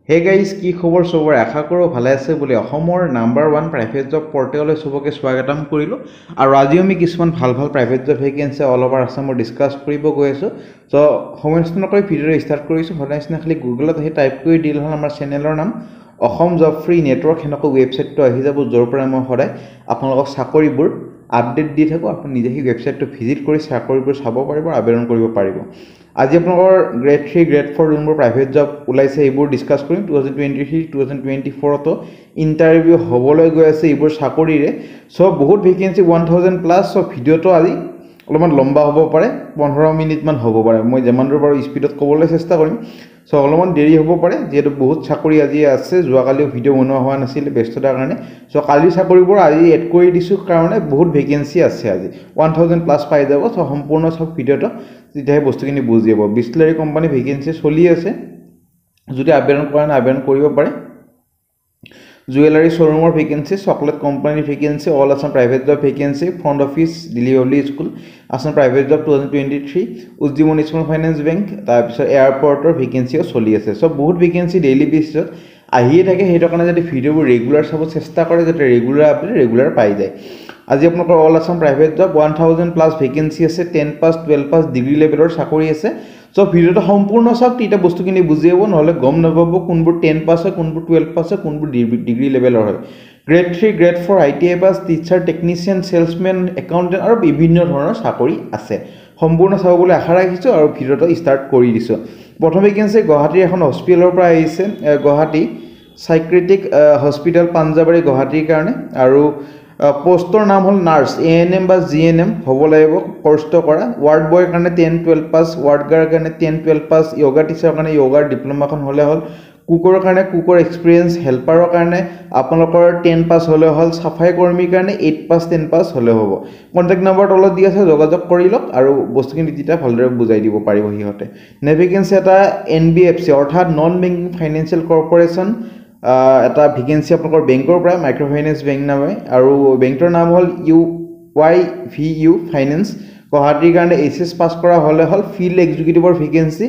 hey guys কি খবৰ সবৰে আশা কৰোঁ ভালে আছে বুলি অসমৰ নাম্বাৰ 1 প্ৰাইভেট জব পৰ্টেললৈ সবকে স্বাগতম কৰিলোঁ আৰু আজি আমি কিছুমান ভাল private job vacancy all over আসামৰ ডিসকাস কৰিব গৈ আছোঁ সো সময় নষ্ট নকৰি ভিডিঅ' ষ্টাৰ্ট কৰিছোঁ সদায়না খালি গুগলত আহি টাইপ কৰি দিল হ'ল আমাৰ চেনেলৰ নাম অসম জব ফ্ৰী নেটৱৰ্ক হেনকৈ ৱেবছাইটটো আহি যাব য'ৰ পৰা মই সদায় আপোনালোকক চাকৰিবোৰ আপডেট দি থাকোঁ আপুনি নিজে সেই ৱেবছাইটটো ভিজিট কৰি চাকৰিবোৰ চাব পাৰিব আবেদন কৰিব পাৰিব আজি আপোনালোকৰ গ্ৰেড 3 গ্ৰেড 4 যোনবোৰ প্ৰাইভেট জব ওলাইছে এইবোৰ ডিসকাস কৰিম 2023 2024 তো ইন্টাৰভিউ হ'বলৈ গৈ আছে এইবোৰ চাকৰিৰে সো বহুত ভেকেন্সি 1000 প্লাস সো ভিডিঅ'টো আজি অলপমান লম্বা হ'ব পাৰে 15 মিনিট মান হ'ব পাৰে মই যেমান দূৰ পাৰো স্পিডত ক'বলৈ চেষ্টা কৰিম সো অলপমান দেৰি হ'ব পাৰে যেহেতু বহুত চাকৰি আজি আছে যোৱাকালিও ভিডিঅ' বনোৱা হোৱা নাছিল ব্যস্ততাৰ কাৰণে সো কালি চাকৰিবোৰ আজি এড কৰি দিছোঁ কাৰণে বহুত ভেকেন্সি আছে আজি 1000 প্লাস পাই যাব সো সম্পূৰ্ণ সব ভিডিঅ'টো তেতিয়াহে বস্তুখিনি বুজি যাব বিসলেৰী কোম্পানী ভেকেন্সি চলি আছে যদি আবেদন কৰা না আবেদন কৰিব পাৰে জুৱেলাৰী শ্বৰুমৰ vacancy chocolate company vacancy all Assam private job vacancy front office Delhi school Assam private job 2023 Ujjivan small finance bank তাৰপিছত এয়াৰপৰ্টৰ ভেকেন্সিও চলি আছে সব বহুত ভেকেন্সি ডেইলি বেচিছত আহিয়ে থাকে সেইটো কাৰণে যদি ভিডিঅ'বোৰ ৰেগুলাৰ চাব চেষ্টা কৰে যাতে ৰেগুলাৰ আপডেট ৰেগুলাৰ পাই যায় আজি আপোনালোকৰ all Assam private job 1000 plus vacancy আছে 10 পাস 12 পাস ডিগ্ৰী লেভেলৰ চাকৰি আছে সো ভিডিঅ'টো সম্পূৰ্ণ চাওক তেতিয়া বস্তুখিনি বুজি যাব নহলে গম নাপাব কোনবোৰ 10 পাস হয় কোনবোৰ 12 পাস হয় কোনবোৰ ডিগ্ৰী লেভেলৰ হয় grade 3 grade 4 ITI pass teacher technician salesman accountant আৰু বিভিন্ন ধৰণৰ চাকৰি আছে সম্পূৰ্ণ চাব বুলি আশা ৰাখিছো আৰু ভিডিঅ'টো ষ্টাৰ্ট কৰি দিছো প্ৰথম ভেকেন্সি গুৱাহাটীৰ এখন হস্পিটেলৰ পৰা আহিছে গুৱাহাটী সাইক্ৰেটিক হস্পিটেল পাঞ্জাবাৰী গুৱাহাটীৰ কাৰণে আৰু পোষ্টৰ নাম হল নাৰ্স এএনএম বা জিএনএম হ'ব লাগিব কষ্ট কৰা ওয়াৰ্ড বয়ৰ কাৰণে 10 12 পাস ওয়াৰ্ড গাৰ্ডৰ কাৰণে 10 12 পাস যোগা টিচাৰৰ কাৰণে যোগাৰ ডিপ্লোমাখন হ'লে হ'ল কুকৰ কাৰণে কুকৰ এক্সপেৰিয়েন্স হেল্পাৰৰ কাৰণে আপোনালোকৰ 10 পাস হ'লে হ'ল সাফাই কৰ্মীৰ কাৰণে 8 পাস 10 পাস হ'লে হ'ব কন্টাক্ট নম্বৰ তলত দি আছে যোগাযোগ কৰি লওক আৰু বস্তুখিনি তেতিয়া ভালদৰে বুজাই দিব পাৰিব হিহতে নেভিগেন্সি এটা এনবিএফসি অৰ্থাৎ নন বেংকিং ফাইনান্সিয়েল কৰ্পোৰেচন এটা ভেকেন্সি আপোনালোকৰ বেংকৰ পৰা মাইক্ৰ ফাইনেন্স বেংক নামে আৰু বেংকৰ নাম হল UYVU ফাইনেন্স গুৱাহাটীৰ কাৰণে এইচএছ পাস কৰা হলে হল ফিল্ড এক্সিকিউটিভৰ ভেকেন্সি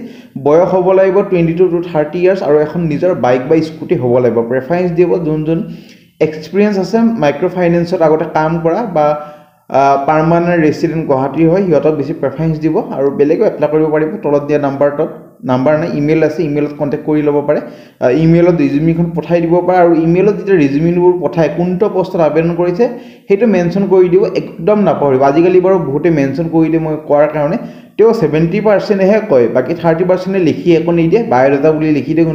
বয়স হ'ব লাগিব 22 to 30 ইয়াৰ্স আৰু এখন নিজৰ বাইক বা স্কুটি হ'ব লাগিব প্ৰেফাৰেন্স দিব যোন এক্সপেৰিয়েন্স আছে মাইক্ৰ ফাইনেন্সত আগতে কাম কৰা বা পাৰ্মানেন্ট ৰেসিডেন্ট গুৱাহাটীৰ হয় হিয়তক বেছি প্ৰেফাৰেন্স দিব আৰু বেলেগো এপ্লাই কৰিব পাৰিব তলত দিয়া নাম্বাৰ নাই ইমেইল আছে ইমেইলত কন্টাক্ট কৰি ল'ব পাৰে ইমেইলত ৰিজিউমিখন পঠাই দিব পাৰে আৰু ইমেইলত যেতিয়া ৰিজিউমিবোৰ পঠাই কোনটো পোষ্টত আবেদন কৰিছে হেতু মেনশন কৰি দিব একদম নাপাহৰিব আজিকালি বাৰু বহুতে মেনশন কৰি দিয়ে মই কোৱাৰ কাৰণে তেও 70% হে কয় বাকি 30% লিখি একো নিদিয়ে বায়োডাটা বুলি লিখি দিয়ে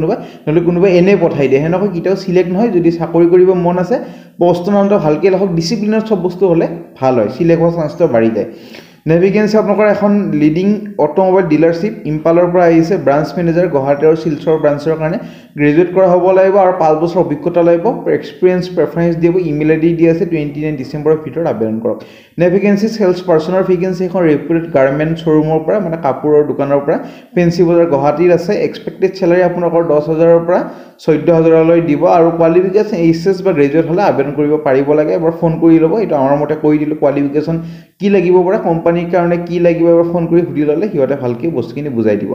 কোনোবা এনে পঠাই দিয়ে হেনকৈ কিটাও সিলেক্ট নহয় যদি চাকৰি কৰিব মন আছে পোষ্টৰ নামটো ভালকৈ লিখক ডিসিপ্লিনৰ সব বস্তু হলে ভাল হয় সিলেক্ট হোৱাৰ চান্সটো বাঢ়ি যায় নেভিগেন্সি আপোনালোকৰ এখন লিডিং অটোমোবাইল ডিলাৰশিপ ইম্পালৰ পৰা আহিছে ব্ৰাঞ্চ মেনেজাৰ গুৱাহাটী আৰু শিলচৰ ব্ৰাঞ্চৰ কাৰণে গ্ৰেজুৱেট কৰা হ'ব লাগিব আৰু 5 বছৰ অভিজ্ঞতা লাগিব এক্সপেৰিয়েন্স প্ৰেফাৰেন্স দিব ইমেইল আইডি দি আছে 29 ডিসেম্বৰৰ ভিতৰত আবেদন কৰক নেভিগেন্সি সেলস পাৰ্সনৰ ভেকেন্সি এখন ৰেপুটেড গাৰ্মেন্ট শ্বৰুমৰ পৰা মানে কাপোৰৰ দোকানৰ পৰা ফেন্সি বজাৰ গুৱাহাটীৰ আছে এক্সপেক্টেড স্যালাৰি আপোনালোকৰ 10000ৰ পৰা 14000 লৈ দিব আৰু কোৱালিফিকেশন এইচএছ বা গ্ৰেজুৱেট হলে আবেদন কৰিব পাৰিব লাগে এবাৰ ফোন কৰি ল'ব এটা আমাৰ মতে কৈ দিলো কোৱালিফিকেশন কি লাগিব পৰা কোম্পানীৰ কাৰণে কি লাগিব এবাৰ ফোন কৰি সুধি ল'লে হিয়তে ভালকৈ বস্তুখিনি বুজাই দিব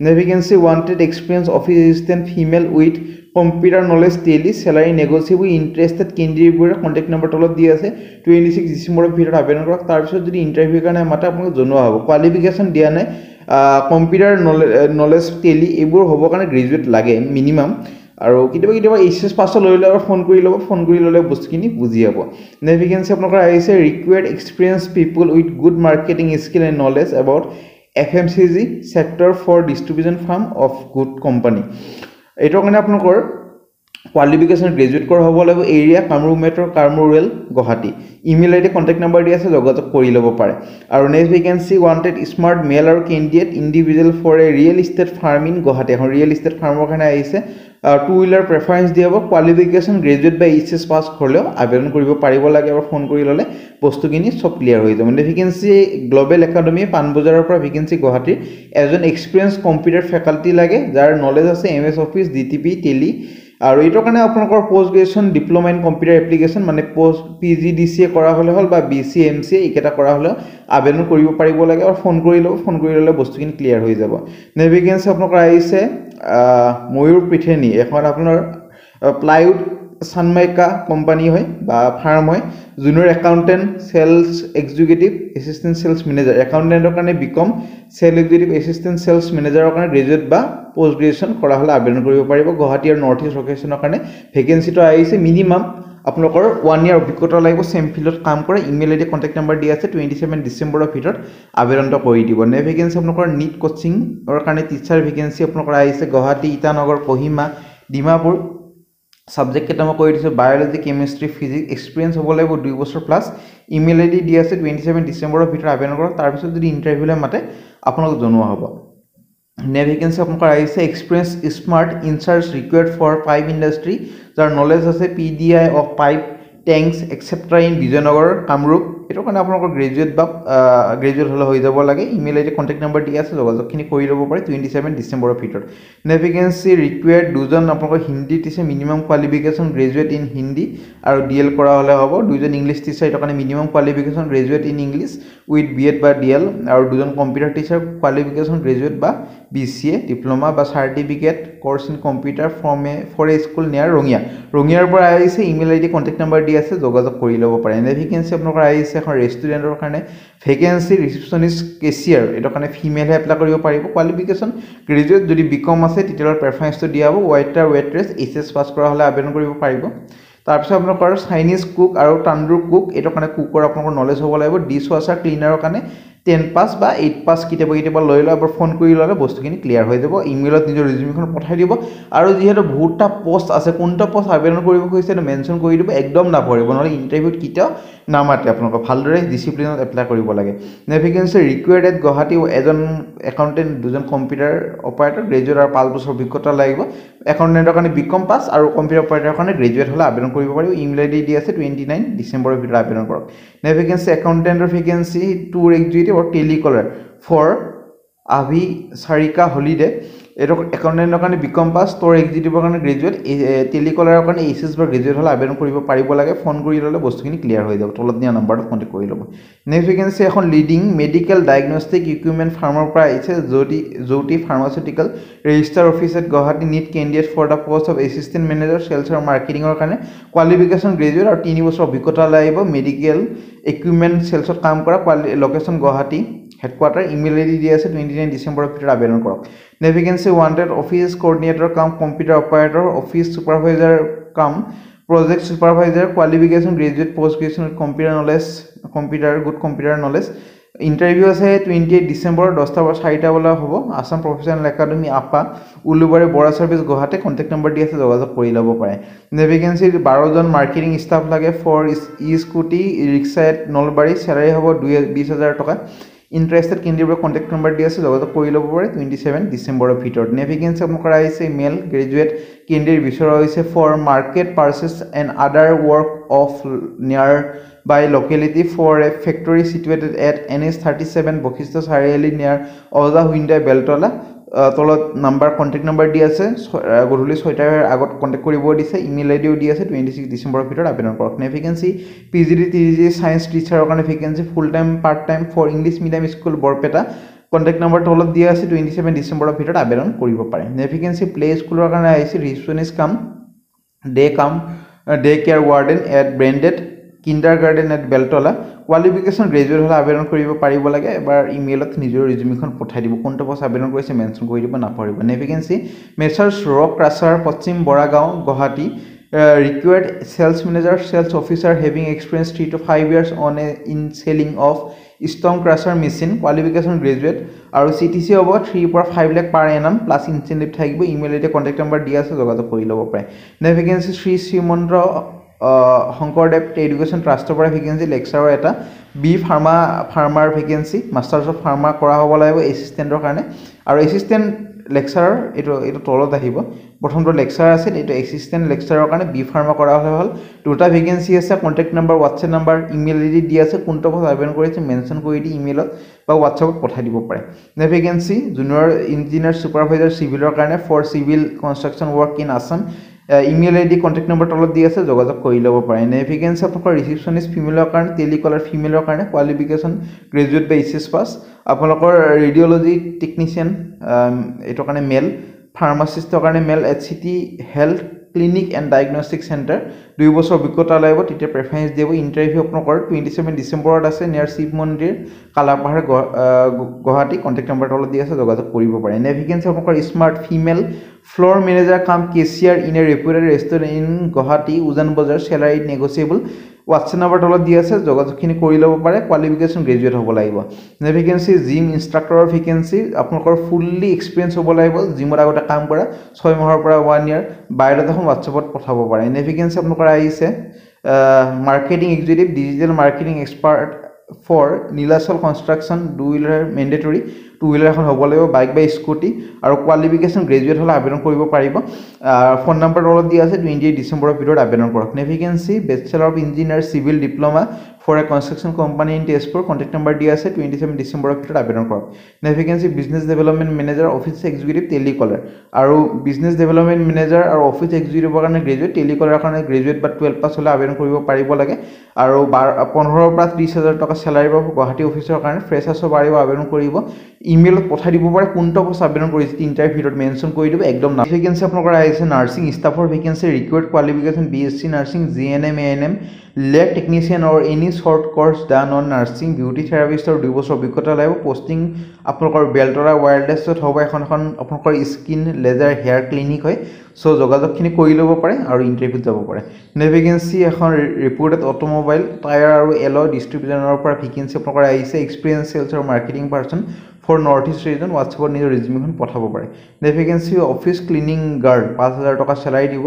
নেভিগেন্সি wanted experience office assistant female with computer knowledge Tally salary negotiable interested কেন্ডিডেটৰ কন্টাক্ট নম্বৰ তলত দি আছে 26 ডিসেম্বৰৰ ভিতৰত আবেদন কৰক তাৰ পিছত যদি ইন্টাৰভিউৰ কাৰণে মাতে আপোনাক জনোৱা হ'ব কোৱালিফিকেশন দিয়া নাই কম্পিউটাৰ নলেজ টেলি এইবোৰ হ'ব কাৰণে গ্ৰেজুৱেট লাগে মিনিমাম আৰু কিবা এইচএছ পাছ লৈ ল'লে আৰু ফোন কৰি ল'লে বস্তুখিনি বুজি যাব নেভিগেন্সি আপোনালোকৰ আহিছে required experience people with good marketing skill and knowledge about FMCG sector for distribution firm of good company এইটো কাৰণে আপোনালোকৰ কোৱালিফিকেশন গ্ৰেজুৱেট কৰা হ'ব লাগিব এৰিয়া কামৰূপ মেট্ৰ কামৰূপ ৰেল Guwahati email ID contact number দি আছে যোগাযোগ কৰি ল'ব পাৰে আৰু next vacancy wanted smart male আৰু candidate individual for a real estate firm in Guwahati এখন ৰিয়েল ইষ্টেট ফাৰ্মৰ কাৰণে আহিছে টু হুইলাৰ প্ৰেফাৰেন্স দিব কোৱালিফিকেশন গ্ৰেজুৱেট বা এইচএছ পাস হ'লেও আবেদন কৰিব পাৰিব লাগে আৰু ফোন কৰি ল'লে বস্তুখিনি সব ক্লিয়াৰ হৈ যাব ভেকেন্সি গ্লোবেল একাডেমি পানবজাৰৰ পৰা ভেকেন্সি গুৱাহাটীৰ এজন এক্সপেৰিয়েন্স কম্পিউটাৰ ফেকাল্টি লাগে যাৰ নলেজ আছে এমএছ অফিস ডিটিপি টেলি আৰু এইটোৰ কাৰণে আপোনালোকৰ post graduation diploma in computer application মানে পোষ্ট পিজিডিসিএ কৰা হলে হল বা বিসিএমসিএ ইকেটা কৰা হলে আবেদন কৰিব পাৰিব লাগে আৰু ফোন কৰি ল'লে বস্তুখিনি ক্লিয়াৰ হৈ যাব নেভিগেন্সি আপোনালোকৰ আহিছে ময়ূৰ পিঠেনি এখন আপোনাৰ প্লাইউড সানমাইকা কোম্পানী হয় বা ফাৰ্ম হয় junior accountant sales executive assistant sales manager একাউণ্টেণ্টৰ কাৰণে BCom sale executive assistant sales মেনেজাৰৰ কাৰণে গ্ৰেজুৱেট বা পোষ্ট গ্ৰেজুৱেশ্যন কৰা হ'লে আবেদন কৰিব পাৰিব গুৱাহাটী আৰু নৰ্থ ইষ্ট লোকেশ্যনৰ কাৰণে ভেকেঞ্চিটো আহিছে মিনিমাম আপোনালোকৰ 1 ইয়াৰ অভিজ্ঞতা লাগিব সেম ফিল্ডত কাম কৰে ইমেইল আইডি কণ্টেক্ট নম্বৰ দিয়া আছে 27 ডিচেম্বৰৰ ভিতৰত আবেদনটো কৰি দিব নে ভেকেঞ্চি আপোনালোকৰ নিট কোচিংৰ কাৰণে টিচাৰ ভেকেঞ্চি আপোনালোকৰ আহিছে গুৱাহাটী ইটানগৰ কহিমা ডিমাপুৰ সাবজেক্ট কেইটা মই কৈ দিছোঁ বায়োলজি কেমিষ্ট্ৰি ফিজিক্স এক্সপিৰিয়েঞ্চ হ'ব লাগিব 2 বছৰ প্লাছ ইমেইল আইডি দিয়া আছে 27 ডিচেম্বৰৰ ভিতৰত আবেদন কৰক তাৰপিছত যদি ইণ্টাৰভিউলৈ মাতে আপোনালোক জনোৱা হ'ব নে ভেকেঞ্চি আপোনালোকৰ আহিছে experience smart in charge required for pipe industry যাৰ নলেজ আছে PDI of pipe tanks etcetera in Bijoynagar Kamrup এটো কাৰণে আপোনালোকৰ গ্ৰেজুৱেট বা গ্ৰেজুৱেট হলে হৈ যাব লাগে ইমেইল আইডি কন্টাক্ট নম্বৰ দিয়া আছে যোগাযোগখিনি কৰি ল'ব পাৰে 27 ডিসেম্বৰৰ ভিতৰত নে ভেকেঞ্চি ৰিকুৱাৰ্ড দুজন আপোনালোকৰ Hindi teacher minimum qualification graduate in Hindi আৰু DL কৰা হলে হ'ব দুজন ইংলিছ টিচাৰ এটো কাৰণে minimum qualification graduate in English with BEd বা DL আৰু দুজন কম্পিউটাৰ টিচাৰ কোৱালিফিকেশ্যন গ্ৰেজুৱেট বা BCA ডিপ্লোমা বা certificate course in computer for a school near ৰঙিয়াৰ পৰা আহিছে ইমেইল আইডি কন্টাক্ট নম্বৰ দিয়া আছে যোগাযোগ কৰি ল'ব পাৰে নে ভেকেঞ্চি আপোনালোকৰ আহিছে এখন ৰেষ্টুৰেণ্টৰ কাৰণে ভেকেঞ্চি ৰিসেপশনিষ্ট কেচিয়াৰ এটো কাৰণে ফিমেলহে এপ্লাই কৰিব পাৰিব কোৱালিফিকেশ্যন গ্ৰেজুৱেট যদি বিকম আছে তেতিয়াৰ প্ৰেফাৰেন্সটো দিয়া হ'ব ওয়েটাৰ ওয়েট্ৰেছ HS পাস কৰা হলে আবেদন কৰিব পাৰিব তাৰপিছত আপোনালোকৰ চাইনিজ কুক আৰু তান্দুৰ কুক এটো কাৰণে কুকৰ আপোনালোকৰ নলেজ হ'ব লাগিব ডিছ ৱাছাৰ ক্লিনাৰৰ কাৰণে 10 পাস বা 8 পাস কিতাবা লৈ লব ফোন কৰি ললে বস্তুখিনি ক্লিয়াৰ হৈ যাব ইমেইলত নিজৰ ৰিজিউমিখন পঠাই দিব আৰু যেহেতু বহুতটা পোষ্ট আছে কোনটা পোষ্ট আবেদন কৰিব কৈছে এটা মেনশন কৰি দিব একদম নাপৰিব নহলে ইন্টাৰভিউত কিটা নামাতে আপোনালোক ভালদৰে ডিসিপ্লিনত এপ্লাই কৰিব লাগে নে ভেকেঞ্চি ৰিকুৱাৰ্ড এট গুৱাহাটী এজন একাউণ্টেণ্ট দুজন কম্পিউটাৰ অপাৰেটৰ গ্ৰেজুৱেট আৰু 5 বছৰ অভিজ্ঞতা লাগিব একাউণ্টেণ্টৰ কাৰণে বিকম পাস আৰু কম্পিউটাৰ অপাৰেটৰৰ কাৰণে গ্ৰেজুৱেট হলে আবেদন কৰিব পাৰিব ইমেইল আইডি দি আছে 29 ডিসেম্বৰৰ ভিতৰত আবেদন কৰক নে ভেকেঞ্চি একাউণ্টেণ্টৰ vacancy tour executive or telecaller for Avi Sarika holiday এটো একাউণ্টেণ্টৰ কাৰণে বিকম পাস তোৰ এক্সিকিউটিভৰ কাৰণে গ্ৰেজুৱেট টেলিকলাৰৰ কাৰণে HS বা গ্ৰেজুৱেট হলে আবেদন কৰিব পাৰিব লাগে ফোন কৰি ললে বস্তুখিনি ক্লিয়াৰ হৈ যাব তলত দিয়া নম্বৰটো কন্টাক্ট কৰি ল'ব নেক্সট ভেকেঞ্চি এখন লিডিং মেডিকেল ডায়াগনস্টিক ইকুইপমেন্ট ফাৰ্মৰ পৰা আহিছে Jyoti pharmaceutical register office at Guwahati need candidate for the post of assistant manager sales আৰু মাৰ্কেটিংৰ কাৰণে কোৱালিফিকেশ্যন গ্ৰেজুৱেট আৰু 3 বছৰ অভিজ্ঞতা লাগিব মেডিকেল ইকুইপমেন্ট সেলছত কাম কৰা location Guwahati headquarter email ID দিয়া আছে 29 ডিসেম্বৰৰ ভিতৰত আবেদন কৰক নে ভেকেঞ্চি ওয়ান্টেড অফিস কোঅৰ্ডিনেটৰ কাম কম্পিউটাৰ অপাৰেটৰ অফিস সুপাৰভাইজাৰ কাম project supervisor qualification graduate post graduation good computer knowledge interview আছে 28 ডিসেম্বৰ 10টা পৰা 4টা বলা হ'ব আসাম প্ৰফেচনেল একাডেমি আপা Ulubari Bora service Guwahati contact number দি আছে যোগাযোগ কৰি ল'ব পাৰে নে ভেকেঞ্চি 12 জন মাৰ্কেটিং ষ্টাফ লাগে for scooty rickshaw at Nalbari salary হ'ব 20000 টকা ইন্টাৰেস্টেড কেন্দ্ৰীয় কন্টাক্ট নম্বৰ দি আছে যোগাযোগ কৰি ল'ব পাৰে 27 ডিসেম্বৰৰ ভিতৰত নে ভেকেঞ্চি আপোনালোকৰ আহিছে মেল গ্ৰেজুৱেট কেন্দ্ৰীয় বিচৰা হৈছে for market purchase and other work of near by locality for a factory situated at NH 37 Vashistha চাৰিআলি near Oza Hyundai Beltola তলত নাম্বাৰ কন্টাক্ট নম্বৰ দি আছে গধুলি 6টাৰ আগত কন্টাক্ট কৰিব দিছে ইমেইল আইডিও দি আছে 26 ডিসেম্বৰৰ ভিতৰত আবেদন কৰক নে ভেকেঞ্চি PGD TG সায়েন্স টিচাৰৰ কাৰণে vacancy full time part time for English medium school Barpeta contact number তলত দিয়া আছে 27 ডিসেম্বৰৰ ভিতৰত আবেদন কৰিব পাৰে নে ভেকেঞ্চি প্লে স্কুলৰ কাৰণে আহিছে ৰিসেপশনিষ্ট কাম day care warden at branded kindergarten at Beltola qualification graduate হলে আবেদন কৰিব পাৰিব লাগে এবাৰ ইমেইলত নিজৰ ৰিজিউমিখন পঠাই দিব কোনটো পোষ্ট আবেদন কৰিছে মেনশন কৰি দিব নাপাৰিব নে vacancy Messrs rock crusher Paschim Boragaon Guwahati required sales manager sales officer having experience 3 to 5 years on in selling of stone crusher machine qualification graduate আৰু CTC হ'ব 3 পৰা 5 lakh per annum plus incentive থাকিব ইমেইল আইডি কন্টাক্ট নম্বৰ দিয়া আছে যোগাযোগ কৰি ল'ব পাৰে নে ভেকেঞ্চি শ্ৰী শ্ৰীমন্ত শংকৰদেৱ এডুকেশ্যন ট্ৰাষ্টৰ পৰা ভেকেঞ্চি লেকচাৰৰ এটা বি ফাৰ্মাৰ ভেকেঞ্চি মাষ্টাৰ্ছ অফ ফাৰ্মা কৰা হ'ব লাগিব এছিষ্টেণ্টৰ কাৰণে আৰু এছিষ্টেণ্ট লেকচাৰৰ এটো তলত আহিব প্ৰথমটো লেকচাৰ আছিল এটো এছিষ্টেণ্ট লেকচাৰৰ কাৰণে বি ফাৰ্মা কৰা হ'ল দুটা ভেকেঞ্চি আছে contact number WhatsApp number email ID দি আছে কোনটো পোষ্ট আবেদন কৰিছে মেনশন কৰি দি ইমেইলত বা WhatsAppত পঠাই দিব পাৰে নে ভেকেঞ্চি জুনিয়ৰ ইঞ্জিনিয়াৰ সুপাৰভাইজাৰ সিভিলৰ কাৰণে for civil construction work in Assam email ID contact number তলত দি আছে যোগাযোগ কৰি ল'ব পাৰে নে ভেকেঞ্চি আপোনালোকৰ ৰিসেপশনিষ্ট ফিমেলৰ কাৰণে টেলিকলাৰ ফিমেলৰ কাৰণে কোৱালিফিকেশ্যন গ্ৰেজুৱেট বা HS পাস আপোনালোকৰ ৰেডিঅলজি টেকনিচিয়ান এটো কাৰণে মেল ফাৰ্মাচিষ্টৰ কাৰণে মেল HCT health clinic and diagnostic centre 2 বছৰ অভিজ্ঞতা লাগিব তেতিয়া প্ৰেফাৰেঞ্চ দিব ইণ্টাৰভিউ আপোনালোকৰ 27 ডিচেম্বৰত আছে নিয়াৰ শিৱ মন্দিৰ কালাপাহাৰ গুৱাহাটী কণ্টেক্ট নম্বৰ তলত দি আছে যোগাযোগ কৰিব পাৰে এনে ভেকেঞ্চি আপোনালোকৰ স্মাৰ্ট ফিমেল ফ্লোৰ মেনেজাৰ কাম cashier in a reputed restaurant in Guwahati উজান বজাৰ চেলাৰী নেগচিয়েবল হোৱাটছএপ নম্বৰ তলত দি আছে যোগাযোগখিনি কৰি ল'ব পাৰে কোৱালিফিকেশ্যন গ্ৰেজুৱেট হ'ব লাগিব এনে ভেকেঞ্চি জিম ইনষ্ট্ৰাক্টৰৰ ভেকেঞ্চি আপোনালোকৰ ফুল্লি এক্সপিৰিয়েঞ্চ হ'ব লাগিব জিমত আগতে কাম কৰা 6 মাহৰ পৰা 1 ইয়াৰ বায়'ডাটাখন হোৱাটছএপত পঠাব পাৰে এনে ভেকেঞ্চি আপোনালোকৰ আহিছে marketing executive digital marketing expert for Nilachal construction 2 wheeler mandatory 2 wheeler এখন হ'ব লাগিব বাইক বা স্কুটি আৰু কোৱালিফিকেশ্যন গ্ৰেজুৱেট হ'লে আবেদন কৰিব পাৰিব ফোন নম্বৰ তলত দিয়া আছে 28 ডিচেম্বৰৰ ভিতৰত আবেদন কৰক vacancy bachelor of engineer civil diploma for a construction company in Tezpur contact number দিয়া আছে 27 ডিচেম্বৰৰ ভিতৰত আবেদন কৰক vacancy business development manager office executive telecaller আৰু বিজনেছ ডেভেলপমেণ্ট মেনেজাৰ আৰু অফিচ এক্সিকিউটিভৰ কাৰণে গ্ৰেজুৱেট টেলিকলাৰৰ কাৰণে গ্ৰেজুৱেট বা 12 পাছ হ'লে আবেদন কৰিব পাৰিব লাগে আৰু 15 পৰা 30,000 টকা চেলাৰী পাব গুৱাহাটী অফিচৰ কাৰণে ফ্ৰেছাৰ্ছৰ পাৰিব আবেদন কৰিব ইমেইলত পঠাই দিব পাৰে কোনটো পোষ্ট আবেদন কৰিছে তিনিটাৰ ভিতৰত মেনশ্যন কৰি দিব একদম না ভেকেঞ্চি আপোনালোকৰ আহিছে নাৰ্ছিং ষ্টাফৰ vacancy required qualification BSc nursing GNM ANM lab technician or any short course done on nursing beauty থেৰাপিষ্টৰ 2 বছৰ অভিজ্ঞতা লাগিব পোষ্টিং আপোনালোকৰ বেলতৰা ৱায়াৰলেছত হ'ব এখন আপোনালোকৰ স্কিন লেজাৰ হেয়াৰ ক্লিনিক হয় সো যোগাযোগখিনি কৰি ল'ব পাৰে আৰু ইণ্টাৰভিউত যাব পাৰে ভেকেঞ্চি এখন ৰিপৰ্টেড অটোমোবাইল টায়াৰ আৰু এলয় ডিষ্ট্ৰিবিউটৰৰ পৰা ভেকেঞ্চি আপোনালোকৰ আহিছে এক্সপিৰিয়েঞ্চ চেলছ আৰু marketing person for north east region হোৱাটছএপত নিজৰ ৰিজিউমিখন পঠাব পাৰে ভেকেঞ্চি অফিচ ক্লিনিং গাৰ্ড 5,000 টকা চেলাৰী দিব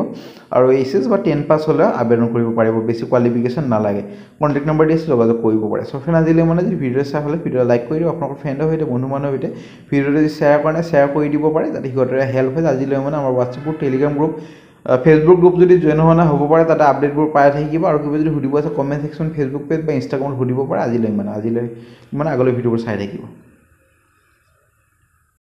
আৰু এইচএছ বা 10 পাছ হ'লে আবেদন কৰিব পাৰিব বেছি কোৱালিফিকেশ্যন নালাগে কণ্টেক্ট নম্বৰ দি আছে যোগাযোগ কৰিব পাৰে সো ফ্ৰেণ্ড আজিলৈ মানে যদি ভিডিঅ' চাই হ'লে ভিডিঅ' লাইক কৰি দিব আপোনালোকৰ ফ্ৰেণ্ডৰ সৈতে বন্ধু বান্ধৱৰ সৈতে ভিডিঅ'টো যদি শ্বেয়াৰ কৰে শ্বেয়াৰ কৰি দিব পাৰে যাতে সিহঁতৰে হেল্প হয় আজিলৈ মানে আমাৰ WhatsApp group Telegram group Facebook group যদি জইন হোৱা নাই হ'ব পাৰে তাতে আপডেটবোৰ পাই থাকিব আৰু কিবা যদি সুধিব আছে কমেণ্ট ছেকশ্যন ফেচবুক পেজ বা ইনষ্টাগ্ৰামত সুধিব পাৰে আজিলৈ মানে আগলৈ ভিডিঅ'বোৰ চাই থাকিব